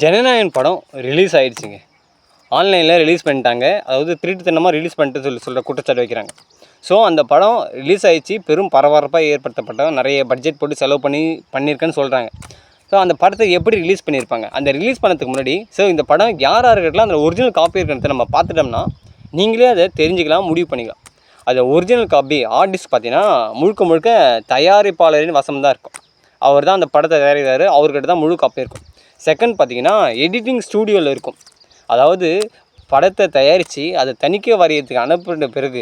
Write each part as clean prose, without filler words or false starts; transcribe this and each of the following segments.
ஜனநாயகன் படம் ரிலீஸ் ஆகிடுச்சிங்க. ஆன்லைனில் ரிலீஸ் பண்ணிட்டாங்க. அதாவது திருட்டுத்தனமாக ரிலீஸ் பண்ணிட்டு சொல்கிற குற்றச்சாட்டு வைக்கிறாங்க. ஸோ அந்த படம் ரிலீஸ் ஆகிடுச்சு. பெரும் பரபரப்பாக ஏற்படுத்தப்பட்ட நிறைய பட்ஜெட் போட்டு செலவு பண்ணியிருக்கேன்னு சொல்கிறாங்க. ஸோ அந்த படத்தை எப்படி ரிலீஸ் பண்ணியிருப்பாங்க? அந்த ரிலீஸ் பண்ணதுக்கு முன்னாடி இந்த படம் யாராக இருக்கட்டும் அந்த ஒரிஜினல் காப்பி இருக்கிறத நம்ம பார்த்துட்டோம்னா நீங்களே அதை தெரிஞ்சுக்கலாம், முடிவு பண்ணிக்கலாம். அது ஒரிஜினல் காப்பி ஆர்டிஸ்ட் பார்த்தீங்கன்னா முழுக்க தயாரிப்பாளரின் வசம் தான் இருக்கும். அவர் தான் அந்த படத்தை தயாரிக்கிறாரு, அவர்கிட்ட தான் முழு காப்பி இருக்கும். செகண்ட் பார்த்திங்கன்னா எடிட்டிங் ஸ்டூடியோவில் இருக்கும். அதாவது படத்தை தயாரித்து அதை தணிக்கை வாரியத்துக்கு அனுப்பின பிறகு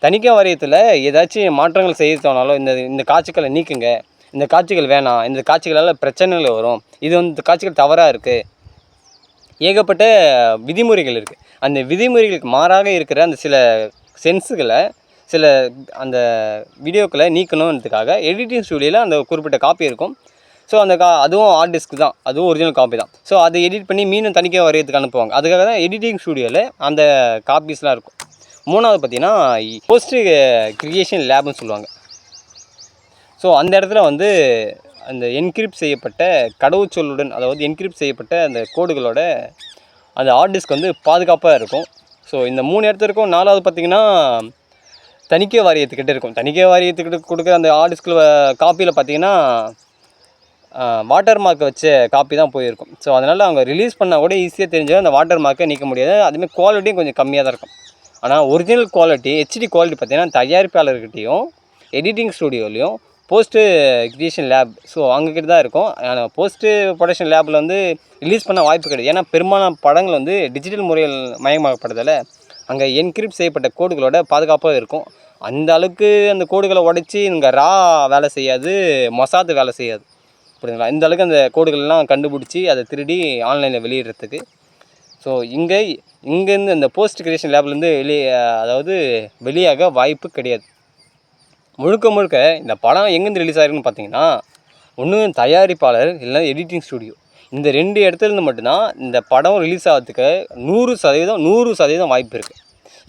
தணிக்கை வாரியத்தில் ஏதாச்சும் மாற்றங்கள் செய்ய தோணாலும் இந்த காட்சிகளை நீக்குங்க, இந்த காட்சிகள் வேணாம், இந்த காட்சிகளால் பிரச்சனைகள் வரும், இது இந்த காட்சிகள் தவறாக இருக்குது, ஏகப்பட்ட விதிமுறைகள் இருக்குது. அந்த விதிமுறைகளுக்கு மாறாக இருக்கிற அந்த சில சென்ஸுகளை சில அந்த வீடியோக்களை நீக்கணுன்றதுக்காக எடிட்டிங் ஸ்டூடியோவில் அந்த குறிப்பிட்ட காப்பி இருக்கும். ஸோ அந்த அதுவும் ஆர்டிஸ்க்கு தான், அதுவும் ஒரிஜினல் காப்பி தான். ஸோ அதை எடிட் பண்ணி மீண்டும் தணிக்கை வாரியத்துக்கு அனுப்புவாங்க. அதுக்காக தான் எடிட்டிங் ஸ்டூடியோவில் அந்த காப்பீஸ்லாம் இருக்கும். மூணாவது பார்த்திங்கன்னா போஸ்ட் கிரியேஷன் லேப்னு சொல்லுவாங்க. ஸோ அந்த இடத்துல அந்த என்கிரிப்ட் செய்யப்பட்ட கடவுச்சொல்லுடன், அதாவது என்கிரிப்ட் செய்யப்பட்ட அந்த கோடுகளோட அந்த ஆர்டிஸ்க்கு பாதுகாப்பாக இருக்கும். ஸோ இந்த 3 இடத்துல இருக்கும். 4வது பார்த்திங்கன்னா தணிக்கை வாரியத்துக்கிட்ட இருக்கும். தணிக்கை வாரியத்துக்கிட்ட கொடுக்குற அந்த ஆர்டிஸ்க்கு காப்பியில் பார்த்திங்கன்னா வாட்டர் மார்க் வச்ச காப்பி தான் போயிருக்கும். ஸோ அதனால் அவங்க ரிலீஸ் பண்ணால் கூட ஈஸியாக தெரிஞ்சாலும் அந்த வாட்டர் மார்க்கை நீக்க முடியாது. அதுமாதிரி குவாலிட்டியும் கொஞ்சம் கம்மியாக தான் இருக்கும். ஆனால் ஒரிஜினல் குவாலிட்டி ஹெச்டி குவாலிட்டி பார்த்திங்கன்னா தயாரிப்பாளர்கிட்டையும் எடிட்டிங் ஸ்டூடியோலையும் போஸ்ட்டு கிரியேஷன் லேப், ஸோ அங்ககிட்ட தான் இருக்கும். ஆனால் போஸ்ட்டு ப்ரொடக்ஷன் லேபில் ரிலீஸ் பண்ண வாய்ப்பு கிடையாது. ஏன்னா பெரும்பாலான படங்கள் டிஜிட்டல் முறையில் மயமாக்கப்படுறதால அங்கே என்கிரிப்ட் செய்யப்பட்ட கோடுகளோட பாதுகாப்பாக இருக்கும். அந்த அளவுக்கு அந்த கோடுகளை உடைச்சி இங்கே ரா வேலை செய்யாது, மொசாத்து வேலை செய்யாது. புரியுதுங்களா? இந்த அளவுக்கு அந்த கோடுகள்லாம் கண்டுபிடிச்சி அதை திருடி ஆன்லைனில் வெளியிடுறதுக்கு. ஸோ இங்கேருந்து அந்த போஸ்ட் கிரியேஷன் லேப்லேருந்து வெளியாக வாய்ப்பு கிடையாது. முழுக்க இந்த படம் எங்கேருந்து ரிலீஸ் ஆகிருக்குன்னு பார்த்தீங்கன்னா ஒன்று தயாரிப்பாளர் இல்லைன்னா எடிட்டிங் ஸ்டூடியோ. இந்த 2 இடத்துலேருந்து மட்டும்தான் இந்த படம் ரிலீஸ் ஆகிறதுக்கு 100% வாய்ப்பு இருக்குது.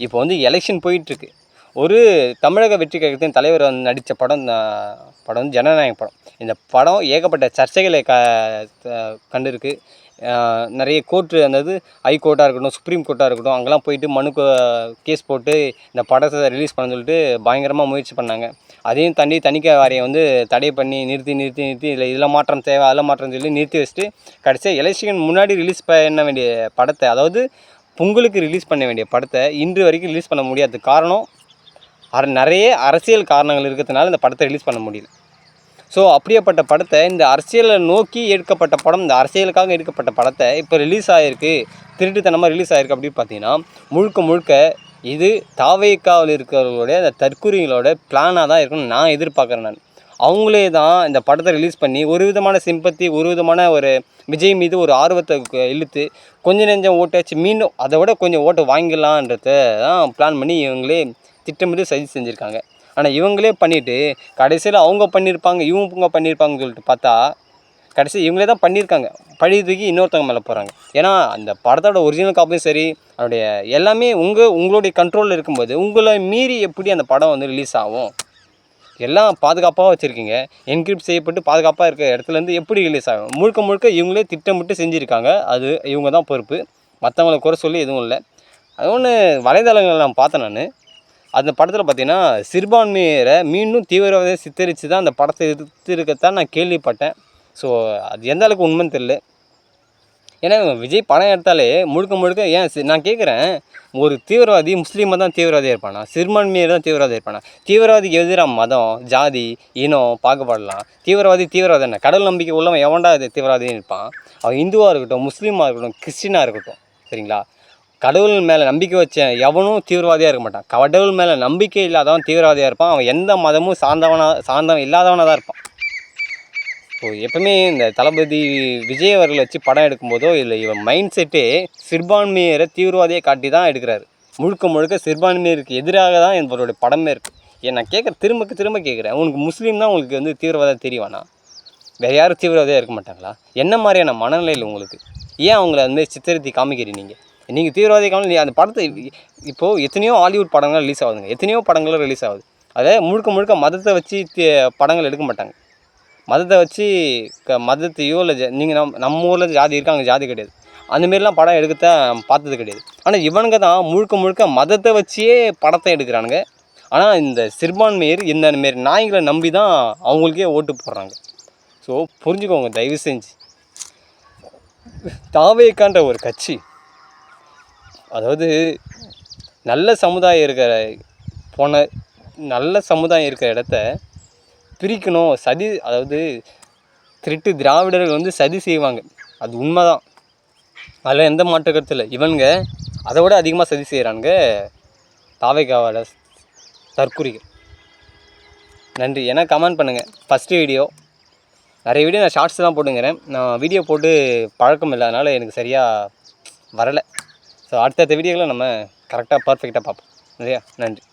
இப்போ எலெக்ஷன் போயிட்டுருக்கு. ஒரு தமிழக வெற்றி கழகத்தின் தலைவர் நடித்த படம் ஜனநாயக படம். இந்த படம் ஏகப்பட்ட சர்ச்சைகளை கண்டிருக்கு. நிறைய கோர்ட்டு, ஹைகோர்ட்டாக இருக்கட்டும், சுப்ரீம் கோர்ட்டாக இருக்கட்டும், அங்கெல்லாம் போயிட்டு கேஸ் போட்டு இந்த படத்தை ரிலீஸ் பண்ண சொல்லிட்டு பயங்கரமாக முயற்சி பண்ணாங்க. அதையும் தாண்டி தணிக்கை வாரியம் தடை பண்ணி நிறுத்தி இதில் மாற்றம் தேவை, அதில் மாற்றம் சொல்லி நிறுத்தி வச்சுட்டு கடைசியாக எலெக்ஷன் முன்னாடி ரிலீஸ் பண்ண வேண்டிய படத்தை, அதாவது பொங்கலுக்கு ரிலீஸ் பண்ண வேண்டிய படத்தை இன்று வரைக்கும் ரிலீஸ் பண்ண முடியாததுக்கு காரணம் நிறைய அரசியல் காரணங்கள் இருக்கிறதுனால இந்த படத்தை ரிலீஸ் பண்ண முடியல. ஸோ அப்படியேப்பட்ட படத்தை, இந்த அரசியலை நோக்கி எடுக்கப்பட்ட படம், இந்த அரசியலுக்காக எடுக்கப்பட்ட படத்தை இப்போ ரிலீஸ் ஆகிருக்கு, திருட்டுத்தனமாக ரிலீஸ் ஆகிருக்கு அப்படின்னு பார்த்தீங்கன்னா முழுக்க இது தாவேக்காவில் இருக்கிறவங்களுடைய அந்த தற்கொலைகளோட பிளானாக தான் இருக்குன்னு நான் எதிர்பார்க்குறேன். அவங்களே தான் இந்த படத்தை ரிலீஸ் பண்ணி ஒரு விதமான சிம்பத்தி, ஒரு விதமான ஒரு விஜய் மீது ஒரு ஆர்வத்தை இழுத்து கொஞ்சம் நெஞ்சம் ஓட்டாச்சு மீண்டும் அதை விட கொஞ்சம் ஓட்டை வாங்கிடலான்றத தான் பிளான் பண்ணி இவங்களே திட்டமிட்டு சதி செஞ்சுருக்காங்க. ஆனால் இவங்களே பண்ணிவிட்டு கடைசியில் அவங்க பண்ணியிருப்பாங்க, இவங்க பண்ணியிருப்பாங்கன்னு சொல்லிட்டு பார்த்தா கடைசி இவங்களே தான் பண்ணியிருக்காங்க. பழி தூக்கி இன்னொருத்தவங்க மேலே போகிறாங்க. ஏன்னா அந்த படத்தோட ஒரிஜினல் காப்பியும் சரி, அதோடைய எல்லாமே உங்களுடைய கண்ட்ரோலில் இருக்கும்போது உங்களை மீறி எப்படி அந்த படம் ரிலீஸ் ஆகும்? எல்லாம் பாதுகாப்பாக வச்சுருக்கீங்க, என்கிரிப்ட் செய்யப்பட்டு பாதுகாப்பாக இருக்க இடத்துலேருந்து எப்படி ரிலீஸ் ஆகும்? முழுக்க இவங்களே திட்டமிட்டு செஞ்சுருக்காங்க. அது இவங்க தான் பொறுப்பு. மற்றவங்களை குறை சொல்லி எதுவும் இல்லை. அது ஒன்று வலைதளங்கள் நான் பார்த்தேன். நான் அந்த படத்தில் பார்த்திங்கன்னா சிறுபான்மையரை மீண்டும் தீவிரவாதியை சித்தரித்து தான் அந்த படத்தை எடுத்துருக்கத்தான் நான் கேள்விப்பட்டேன். ஸோ அது எந்த அளவுக்கு உண்மைன்னு தெரியல. ஏன்னா விஜய் படம் எடுத்தாலே முழுக்க ஏன் நான் கேட்குறேன், ஒரு தீவிரவாதி முஸ்லீமாக தான் தீவிரவாதியாக இருப்பானா? சிறுபான்மையர் தான் தீவிரவாதியாக இருப்பானா? தீவிரவாதிக்கு எதிராக மதம், ஜாதி, இனம் பாகுபாடலாம். தீவிரவாதி என்ன? கடவுள் நம்பிக்கை உள்ளவன் எவன்டா தீவிரவாதின்னு இருப்பான்? அவன் இந்துவாக இருக்கட்டும், முஸ்லீமாக இருக்கட்டும், கிறிஸ்டினாக இருக்கட்டும், சரிங்களா? கடவுள் மேலே நம்பிக்கை வச்ச எவனும் தீவிரவாதியாக இருக்க மாட்டான். கடவுள் மேலே நம்பிக்கை இல்லாதவன் தீவிரவாதியாக இருப்பான். அவன் எந்த மதமும் சார்ந்தவன் இல்லாதவனாக தான் இருப்பான். ஸோ எப்பவுமே இந்த தளபதி விஜய் அவர்களை வச்சு படம் எடுக்கும்போதோ இல்லை, இவன் மைண்ட் செட்டே சிறுபான்மையரை தீவிரவாதியை காட்டி தான் எடுக்கிறாரு. முழுக்க சிறுபான்மையருக்கு எதிராக தான் இவருடைய படமே இருக்குது. ஏன் நான் திரும்ப கேட்குறேன், உங்களுக்கு முஸ்லீம் தான் உங்களுக்கு தீவிரவாதம் தெரியவானா? வேறு யாரும் தீவிரவாதியாக இருக்க மாட்டாங்களா? என்ன மாதிரியான மனநிலையில் உங்களுக்கு? ஏன் அவங்கள சித்தரித்து காமிக்கிறீங்க? நீங்கள் தீவிரவாதி காமி அந்த படத்தை இப்போது எத்தனையோ ஹாலிவுட் படங்கள் ரிலீஸ் ஆகுதுங்க, எத்தனையோ படங்களும் ரிலீஸ் ஆகுது. அதை முழுக்க மதத்தை வச்சு படங்கள் எடுக்க மாட்டாங்க. மதத்தை வச்சு மதத்தையோ இல்லை நீங்கள் நம்ம ஊரில் ஜாதி இருக்குது, அங்கே ஜாதி கிடையாது. அந்தமாரிலாம் படம் எடுக்கத்த பார்த்தது கிடையாது. ஆனால் இவனுங்க தான் முழுக்க முழுக்க மதத்தை வச்சே படத்தை எடுக்கிறானுங்க. ஆனால் இந்த சிறுபான்மையர் இந்தமாரி நாய்களை நம்பி தான் அவங்களுக்கே ஓட்டு போடுறாங்க. ஸோ புரிஞ்சுக்கோங்க தயவு செஞ்சு. தாவேக்கான்ற ஒரு கட்சி, அதாவது நல்ல சமுதாயம் இருக்கிற நல்ல சமுதாயம் இருக்கிற இடத்த பிரிக்கணும், சதி, அதாவது திருட்டு திராவிடர்கள் வந்து சதி செய்வாங்க, அது உண்மை தான், அதில் எந்த மாற்று கருத்து இல்லை. இவனுங்க அதை விட அதிகமாக சதி செய்கிறானுங்க தாவேக்காவோட தற்குறிகள். நன்றி. ஏன்னா கமெண்ட் பண்ணுங்கள். ஃபஸ்ட்டு வீடியோ, நிறைய வீடியோ நான் ஷார்ட்ஸ் தான் போட்டுங்கிறேன். நான் வீடியோ போட்டு பழக்கம் இல்லை, அதனால் எனக்கு சரியாக வரலை. ஸோ அடுத்தடுத்த வீடியோவில் நம்ம கரெக்டாக பர்ஃபெக்டாக பார்ப்போம். இல்லையா? நன்றி.